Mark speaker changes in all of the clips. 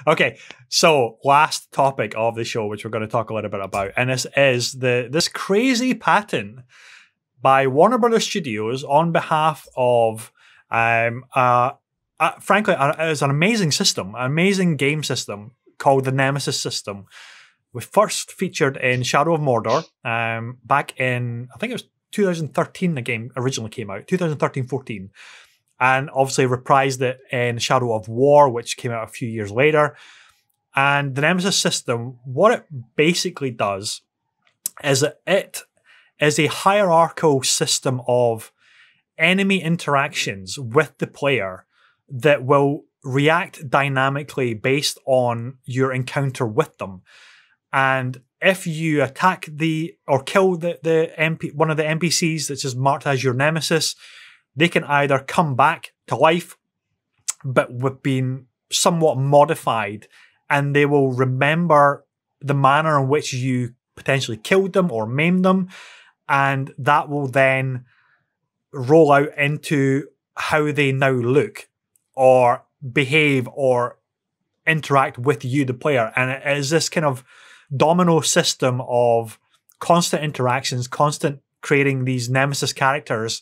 Speaker 1: Okay, so last topic of the show, which we're going to talk a little bit about, and this is this crazy patent by Warner Brothers Studios on behalf of, frankly, it's an amazing system, an amazing game system called the Nemesis system. We first featured in Shadow of Mordor back in, I think it was 2013 the game originally came out, 2013-14. And obviously reprised it in Shadow of War, which came out a few years later. And the Nemesis system, what it basically does is that it is a hierarchical system of enemy interactions with the player that will react dynamically based on your encounter with them. And if you attack or kill one of the NPCs that's just marked as your nemesis, they can either come back to life, but with being somewhat modified, and they will remember the manner in which you potentially killed them or maimed them, and that will then roll out into how they now look or behave or interact with you, the player. And it is this kind of domino system of constant interactions, constant creating these nemesis characters,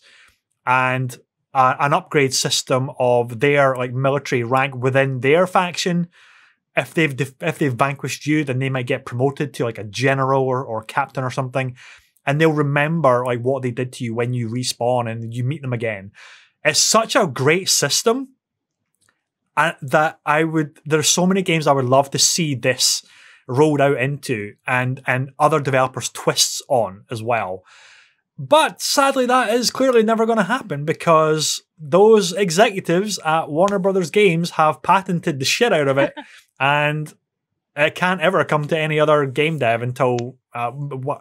Speaker 1: and an upgrade system of their like military rank within their faction. If they've vanquished you, then they might get promoted to like a general or captain or something, and they'll remember like what they did to you when you respawn and you meet them again. It's such a great system, that there's so many games I would love to see this rolled out into, and other developers' twists on as well. But sadly, that is clearly never going to happen because those executives at Warner Brothers Games have patented the shit out of it, and it can't ever come to any other game dev until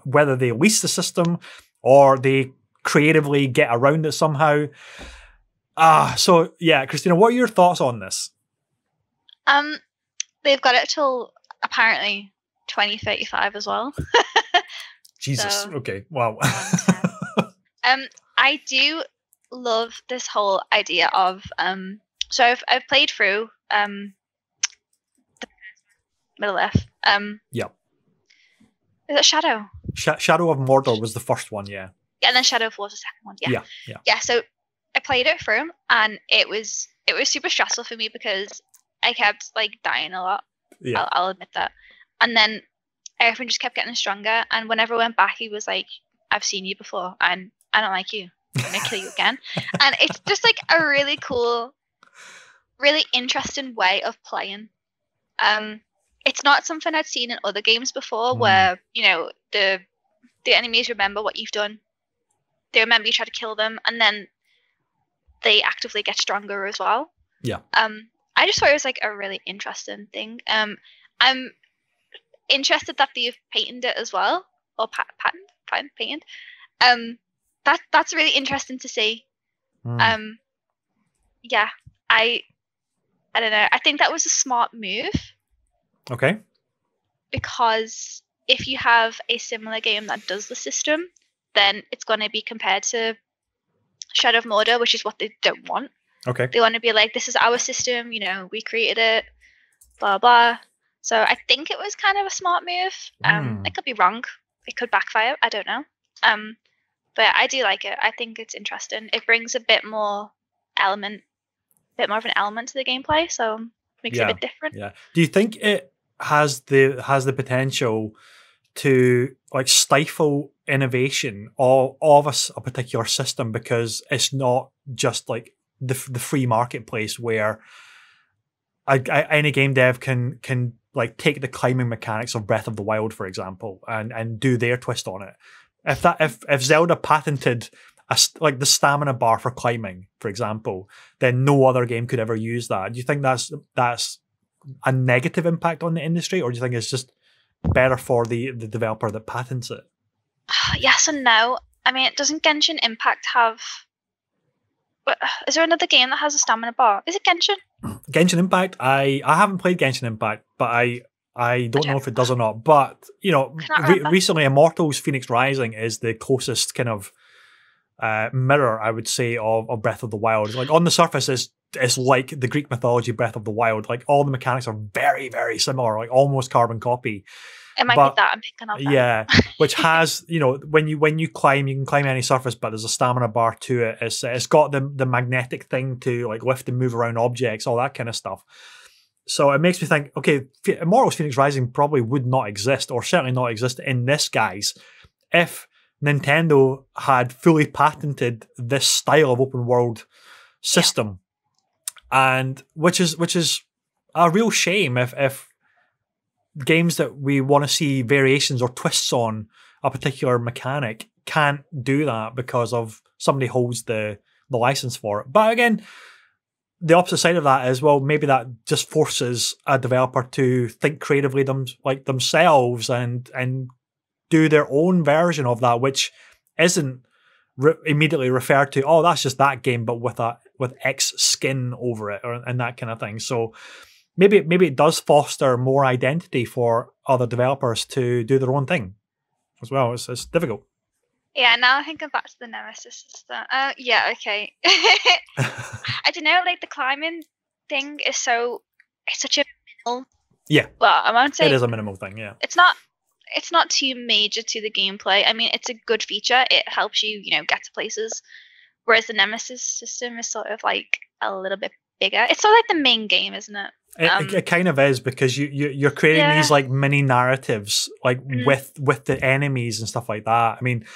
Speaker 1: whether they lease the system or they creatively get around it somehow. So yeah, Christina, what are your thoughts on this?
Speaker 2: They've got it till apparently 2035 as well.
Speaker 1: Jesus. So, okay. Wow.
Speaker 2: I do love this whole idea of so I've played through the Middle Earth.
Speaker 1: Yeah.
Speaker 2: Is it Shadow?
Speaker 1: Shadow of Mordor was the first one, yeah.
Speaker 2: Yeah, and then Shadow of War was the second one. Yeah. Yeah, so I played it through, and it was super stressful for me because I kept like dying a lot. Yeah. I'll admit that. And then everything just kept getting stronger, and whenever I went back, he was like, I've seen you before, and I don't like you. I'm going to kill you again. And it's just like a really cool, really interesting way of playing. It's not something I'd seen in other games before where, you know, the enemies remember what you've done. They remember you try to kill them, and then they actively get stronger as well.
Speaker 1: Yeah.
Speaker 2: I just thought it was like a really interesting thing. I'm interested that they've patented it as well, or patented. That's really interesting to see. Yeah, I don't know. I think that was a smart move.
Speaker 1: Okay.
Speaker 2: Because if you have a similar game that does the system, then it's going to be compared to Shadow of Mordor, which is what they don't want.
Speaker 1: Okay.
Speaker 2: They want to be like, this is our system, you know, we created it, blah, blah. So I think it was kind of a smart move. I could be wrong. It could backfire. I don't know. But I do like it. I think it's interesting. It brings a bit more of an element to the gameplay, so makes it a bit different.
Speaker 1: Yeah. Do you think it has the potential to like stifle innovation of a particular system because it's not just like the free marketplace where any game dev can like take the climbing mechanics of Breath of the Wild, for example, and do their twist on it. If Zelda patented like the stamina bar for climbing, for example, then no other game could ever use that. Do you think that's a negative impact on the industry, or do you think it's just better for the developer that patents it?
Speaker 2: Yes and no. I mean, doesn't Genshin Impact have... Is there another game that has a stamina bar? Is it Genshin?
Speaker 1: Genshin Impact? I haven't played Genshin Impact, but I don't know if it does or not. But, you know, recently Immortals Phoenix Rising is the closest kind of mirror, I would say, of Breath of the Wild. Like, on the surface, is like the Greek mythology Breath of the Wild. Like all the mechanics are very, very similar, like almost carbon copy.
Speaker 2: It might be that I'm picking up.
Speaker 1: Yeah, which has, you know, when you climb, you can climb any surface, but there's a stamina bar to it. It's got the magnetic thing to like lift and move around objects, all that kind of stuff. So it makes me think, okay, Immortals Phoenix Rising probably would not exist, or certainly not exist in this guise, if Nintendo had fully patented this style of open world system. Yeah. And which is a real shame if games that we want to see variations or twists on a particular mechanic can't do that because of somebody holds the license for it. But again, the opposite side of that is, well, maybe that just forces a developer to think creatively themselves and do their own version of that, which isn't immediately referred to, oh, that's just that game, but with X skin over it, and that kind of thing. So maybe it does foster more identity for other developers to do their own thing as well. It's difficult.
Speaker 2: Yeah, now I think I'm back to the nemesis system. Yeah, okay. I don't know, like the climbing thing is it's such a minimal.
Speaker 1: Yeah.
Speaker 2: Well, I won't say
Speaker 1: it is a minimal thing. Yeah.
Speaker 2: It's not too major to the gameplay. I mean, it's a good feature. It helps you, get to places. Whereas the nemesis system is sort of like a little bit bigger. It's sort of like the main game, isn't it?
Speaker 1: It kind of is, because you're creating these like mini narratives like with the enemies and stuff like that. I mean,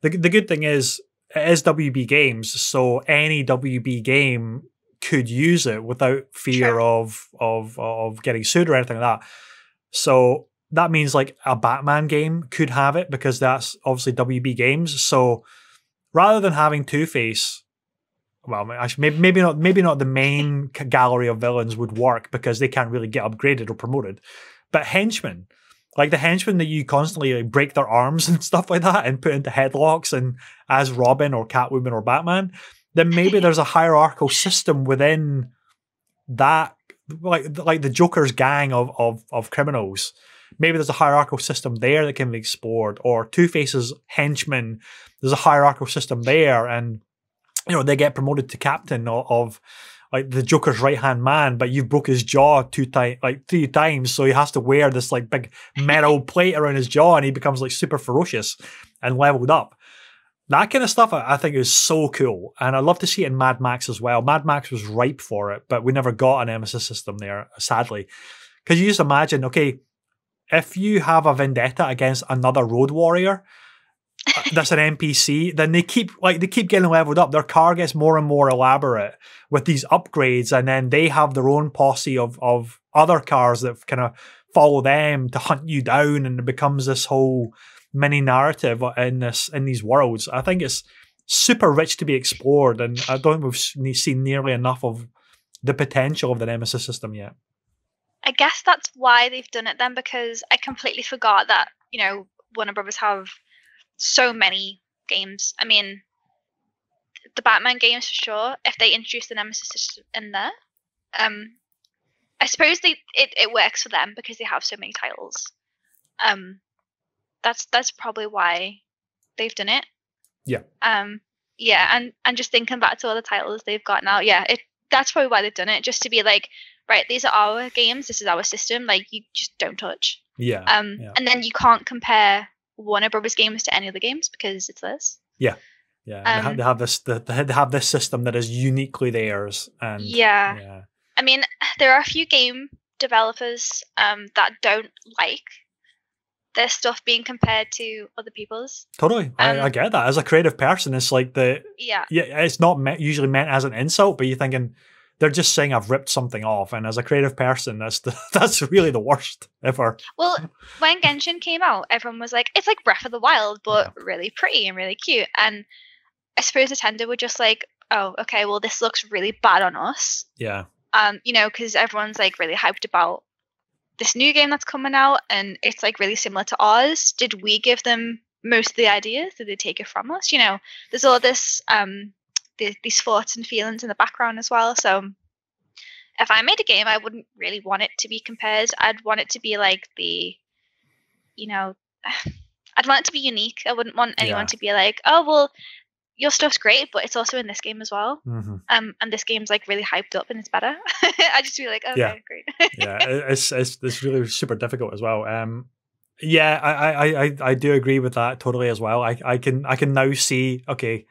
Speaker 1: the good thing is it is WB Games, so any WB game could use it without fear of getting sued or anything like that. So that means like a Batman game could have it because that's obviously WB Games. So rather than having Two-Face, well, actually, maybe not the main gallery of villains would work because they can't really get upgraded or promoted. But henchmen, like the henchmen that you constantly like, break their arms and stuff like that and put into headlocks and as Robin or Catwoman or Batman, then maybe there's a hierarchical system within that, like the Joker's gang of criminals. Maybe there's a hierarchical system there that can be explored, or Two-Face's henchmen, there's a hierarchical system there, and they get promoted to captain of like the Joker's right-hand man, but you've broke his jaw 3 times, so he has to wear this like big metal plate around his jaw, and he becomes like super ferocious and leveled up. That kind of stuff I think is so cool, and I'd love to see it in Mad Max as well. Mad Max was ripe for it, but we never got a nemesis system there, sadly. Because you just imagine, okay, if you have a vendetta against another road warrior that's an NPC, then they keep getting leveled up. Their car gets more and more elaborate with these upgrades, and then they have their own posse of other cars that kind of follow them to hunt you down, and it becomes this whole mini narrative in these worlds. I think it's super rich to be explored, and I don't think we've seen nearly enough of the potential of the Nemesis system yet.
Speaker 2: I guess that's why they've done it then, because I completely forgot that, Warner Brothers have so many games. I mean, the Batman games for sure, if they introduce the Nemesis system in there, I suppose it works for them because they have so many titles. That's probably why they've done it.
Speaker 1: Yeah.
Speaker 2: Yeah, and just thinking back to all the titles they've got now, that's probably why they've done it, just to be like, right, these are our games, this is our system, like you just don't touch.
Speaker 1: Yeah.
Speaker 2: And then you can't compare Warner Brothers games to any other games because it's theirs.
Speaker 1: Yeah. Yeah. They have this system that is uniquely theirs. And
Speaker 2: yeah. I mean, there are a few game developers that don't like their stuff being compared to other people's.
Speaker 1: Totally. I get that. As a creative person, it's like it's not usually meant as an insult, but you're thinking they're just saying I've ripped something off, and as a creative person, that's really the worst ever.
Speaker 2: Well, when Genshin came out, everyone was like, it's like Breath of the Wild, but really pretty and really cute. And I suppose Nintendo were just like, oh, okay, well, this looks really bad on us.
Speaker 1: Yeah.
Speaker 2: Because everyone's like really hyped about this new game that's coming out, and it's like really similar to ours. Did we give them most of the ideas? Did they take it from us? There's all this these thoughts and feelings in the background as well. So if I made a game, I wouldn't really want it to be compared. I'd want it to be like I'd want it to be unique. I wouldn't want anyone to be like, oh, well, your stuff's great, but it's also in this game as well. And this game's like really hyped up and it's better. I just feel like, okay, great.
Speaker 1: Yeah, it's really super difficult as well. Yeah, I do agree with that totally as well. I can now see, okay,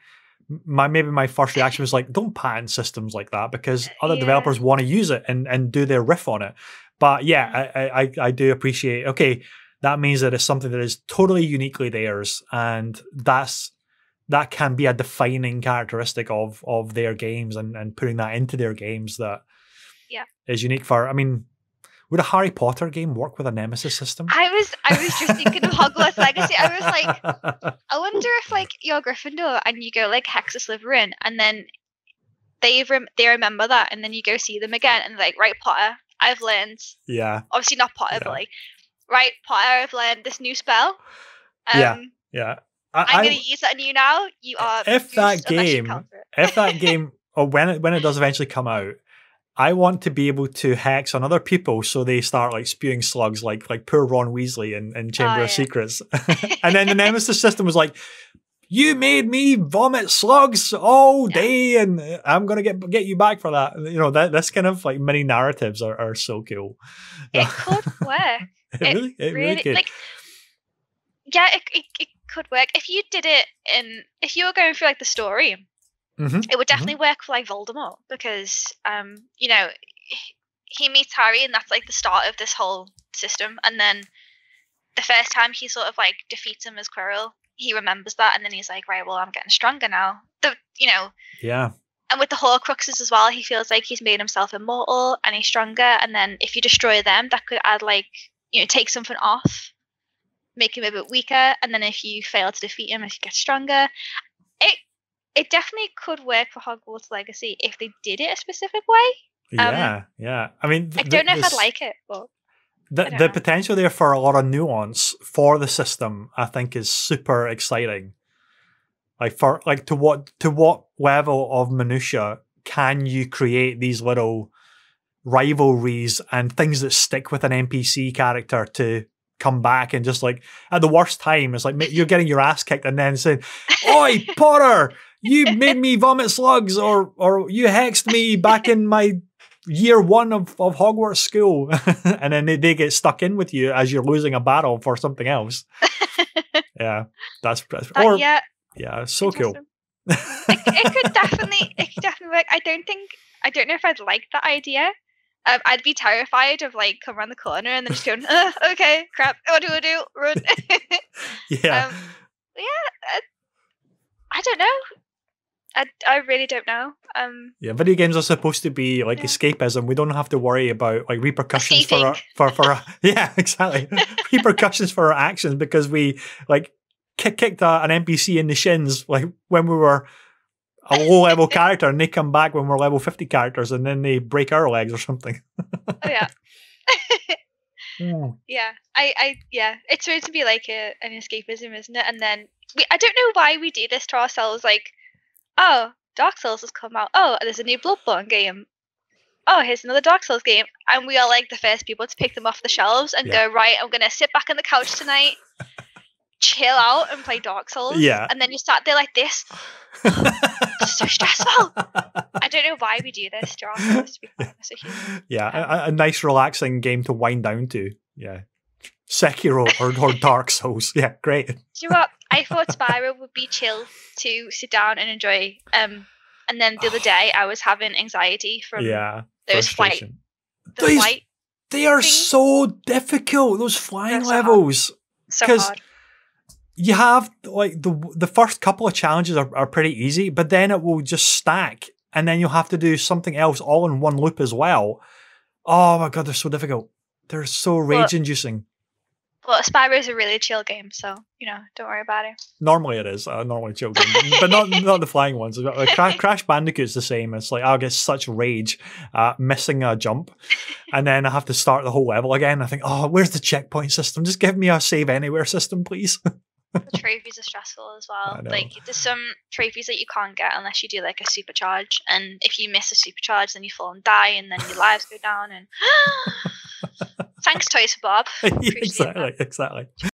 Speaker 1: maybe my first reaction was like, don't patent systems like that, because other developers want to use it and do their riff on it. But yeah, I do appreciate, okay, that means that it's something that is totally uniquely theirs, and that can be a defining characteristic of their games, and putting that into their games that is unique for, I mean, would a Harry Potter game work with a nemesis system?
Speaker 2: I was just thinking of Hogwarts Legacy. I was like, I wonder if like you're Gryffindor and you go like Hex or Slytherin, and then they remember that, and then you go see them again, and they're like, right, Potter, I've learned.
Speaker 1: Yeah.
Speaker 2: Obviously not Potter, but like, right, Potter, I've learned this new spell.
Speaker 1: Yeah.
Speaker 2: I'm going to use that on you now. You are.
Speaker 1: If that game, or when it does eventually come out, I want to be able to hex on other people so they start like spewing slugs like poor Ron Weasley in Chamber of Secrets. And then the nemesis system was like, you made me vomit slugs all day, and I'm gonna get you back for that. You know, this kind of like mini narratives are so cool.
Speaker 2: It could work.
Speaker 1: It really could.
Speaker 2: Like, yeah, it could work if you did it if you were going through like the story. It would definitely work for like Voldemort, because you know, he meets Harry and that's like the start of this whole system, and then the first time he sort of like defeats him as Quirrell, he remembers that, and then he's like, right, well, I'm getting stronger now. And with the Horcruxes as well, he feels like he's made himself immortal and he's stronger, and then if you destroy them, that could add like, you know, take something off, make him a bit weaker, and then if you fail to defeat him, if you get stronger, it definitely could work for Hogwarts Legacy if they did it a specific way.
Speaker 1: Yeah. I mean,
Speaker 2: I don't know if I'd like it, but
Speaker 1: the potential there for a lot of nuance for the system, I think, is super exciting. Like to what level of minutia can you create these little rivalries and things that stick with an NPC character to come back, and just like at the worst time, it's like you're getting your ass kicked and then saying, "Oi, Potter, you made me vomit slugs," or "You hexed me back in my year 1 of Hogwarts school," and then they get stuck in with you as you're losing a battle for something else. Yeah, that's so cool.
Speaker 2: it could definitely work. I don't know if I'd like that idea. I'd be terrified of like come around the corner and then just going, okay, crap, what do I do? Run. I don't know. I really don't know.
Speaker 1: Video games are supposed to be like escapism. We don't have to worry about like repercussions for our yeah, exactly. Repercussions for our actions, because we like kicked an NPC in the shins like when we were a low level character, and they come back when we're level 50 characters, and then they break our legs or something.
Speaker 2: Oh yeah. Yeah. It's supposed to be like an escapism, isn't it? And then I don't know why we do this to ourselves. Like, oh, Dark Souls has come out. Oh, there's a new Bloodborne game. Oh, here's another Dark Souls game, and we are like the first people to pick them off the shelves and go, right, I'm gonna sit back on the couch tonight, chill out, and play Dark Souls.
Speaker 1: Yeah.
Speaker 2: And then you start there like this. It's so stressful. I don't know why we do this to ourselves, to be honest with you.
Speaker 1: Yeah, a nice relaxing game to wind down to. Yeah. Sekiro or Dark Souls. Yeah, great.
Speaker 2: Do you know what? I thought Spyro would be chill to sit down and enjoy. And then the other day I was having anxiety from those flight.
Speaker 1: They are so difficult, those flying levels.
Speaker 2: So hard.
Speaker 1: You have like the first couple of challenges are pretty easy, but then it will just stack, and then you'll have to do something else all in one loop as well. Oh my god, they're so difficult. They're so rage-inducing.
Speaker 2: Well, Spyro is a really chill game, so don't worry about it.
Speaker 1: Normally it is normally a chill game, but not the flying ones. Crash Bandicoot's the same. It's like I'll get such rage missing a jump, and then I have to start the whole level again. I think, oh, where's the checkpoint system? Just give me a save anywhere system, please.
Speaker 2: The trophies are stressful as well. Like there's some trophies that you can't get unless you do like a supercharge, and if you miss a supercharge, then you fall and die, and then your lives go down. And thanks, Toys for Bob.
Speaker 1: Exactly.